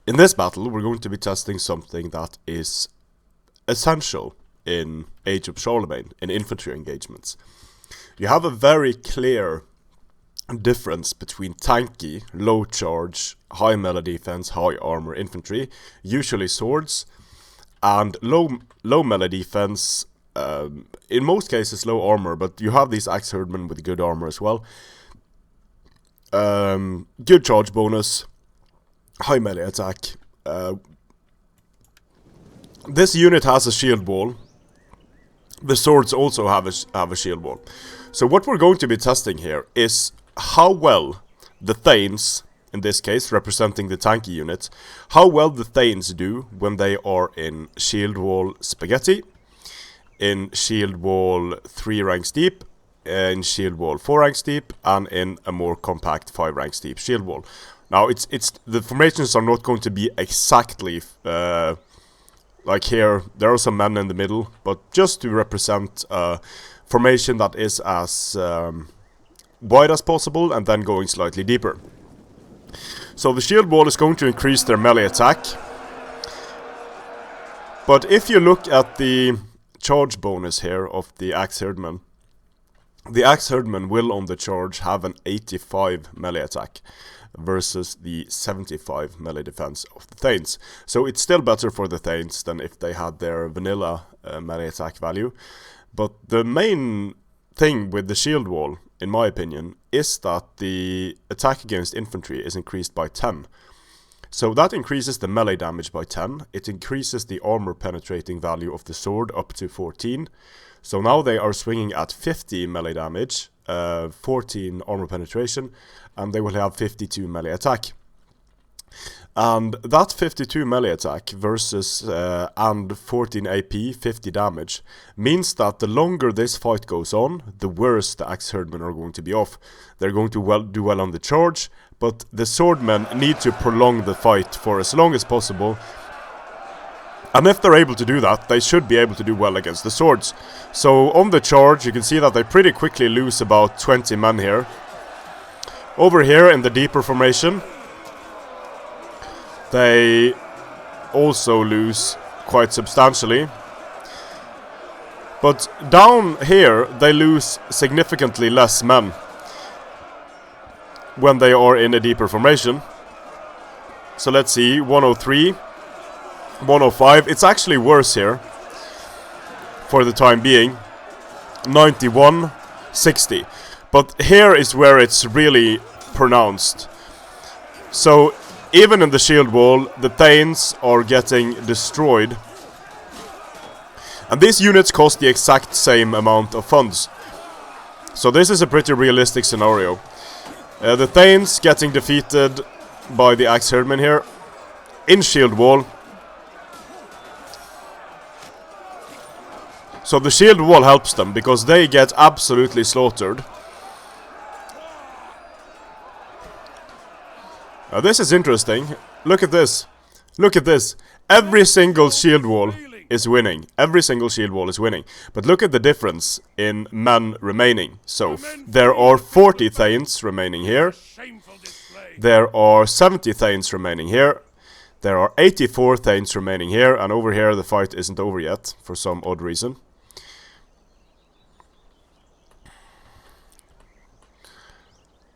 In this battle, we're going to be testing something that is essential in Age of Charlemagne, in infantry engagements. You have a very clear difference between tanky, low charge, high melee defense, high armor infantry, usually swords, and low melee defense, in most cases low armor, but you have these axe herdmen with good armor as well. Good charge bonus, high melee attack. This unit has a shield wall. The swords also have a shield wall. So what we're going to be testing here is how well the Thanes, in this case representing the tanky unit, how well the Thanes do when they are in shield wall spaghetti, in shield wall 3 ranks deep, in shield wall 4 ranks deep, and in a more compact 5 ranks deep shield wall. Now it's the formations are not going to be exactly like here. There are some men in the middle, but just to represent a formation that is as wide as possible and then going slightly deeper. So the shield wall is going to increase their melee attack. But if you look at the charge bonus here of the axe herdman, the axe herdman will on the charge have an 85 melee attack versus the 75 melee defense of the Thanes. So it's still better for the Thanes than if they had their vanilla melee attack value. But the main thing with the shield wall, in my opinion, is that the attack against infantry is increased by 10. So that increases the melee damage by 10. It increases the armor penetrating value of the sword up to 14. So now they are swinging at 50 melee damage, 14 armor penetration, and they will have 52 melee attack. And that 52 melee attack versus and 14 AP, 50 damage, means that the longer this fight goes on, the worse the axe herdmen are going to be off. They're going to do well on the charge, but the swordmen need to prolong the fight for as long as possible. And if they're able to do that, they should be able to do well against the swords. So on the charge, you can see that they pretty quickly lose about 20 men here. Over here in the deeper formation, they also lose quite substantially. But down here, they lose significantly less men when they are in a deeper formation. So let's see, 103, 105. It's actually worse here for the time being. 91, 60. But here is where it's really pronounced. So even in the shield wall, the Thanes are getting destroyed. And these units cost the exact same amount of funds. So this is a pretty realistic scenario. The Thanes getting defeated by the axe herdmen here in shield wall. So the shield wall helps them because they get absolutely slaughtered. Now this is interesting. Look at this. Look at this. Every single shield wall is winning. Every single shield wall is winning. But look at the difference in men remaining. So there are 40 Thanes remaining here. There are 70 Thanes remaining here. There are 84 Thanes remaining here. And over here the fight isn't over yet for some odd reason.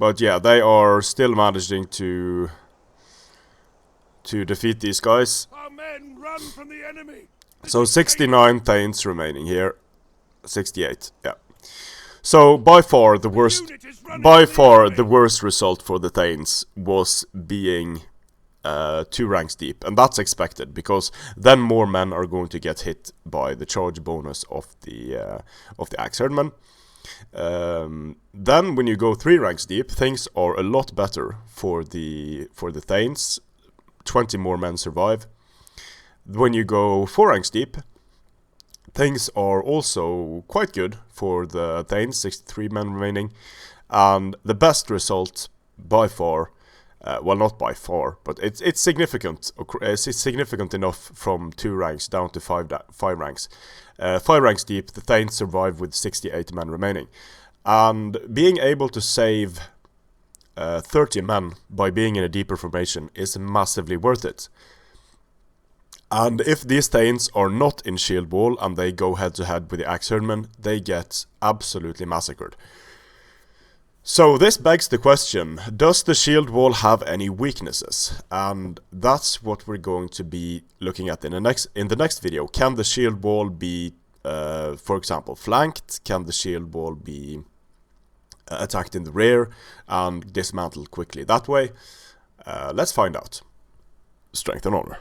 But yeah, they are still managing to defeat these guys. Our men run from the enemy. So 69 Thanes remaining here. 68, yeah. So by far the worst result for the Thanes was being 2 ranks deep, and that's expected because then more men are going to get hit by the charge bonus of the axe herdman. Then when you go 3 ranks deep, things are a lot better for the Thanes. 20 more men survive. When you go 4 ranks deep, things are also quite good for the Thanes, 63 men remaining. And the best result by far, well, not by far, but it's significant. It's significant enough from 2 ranks down to 5 ranks. 5 ranks deep, the Thanes survive with 68 men remaining. And being able to save 30 men by being in a deeper formation is massively worth it. And if these Thanes are not in shield wall and they go head to head with the axe herdmen, they get absolutely massacred. So this begs the question, does the shield wall have any weaknesses? And that's what we're going to be looking at in the next video. Can the shield wall be, for example, flanked? Can the shield wall be attacked in the rear and dismantled quickly that way? Let's find out. Strength and honor.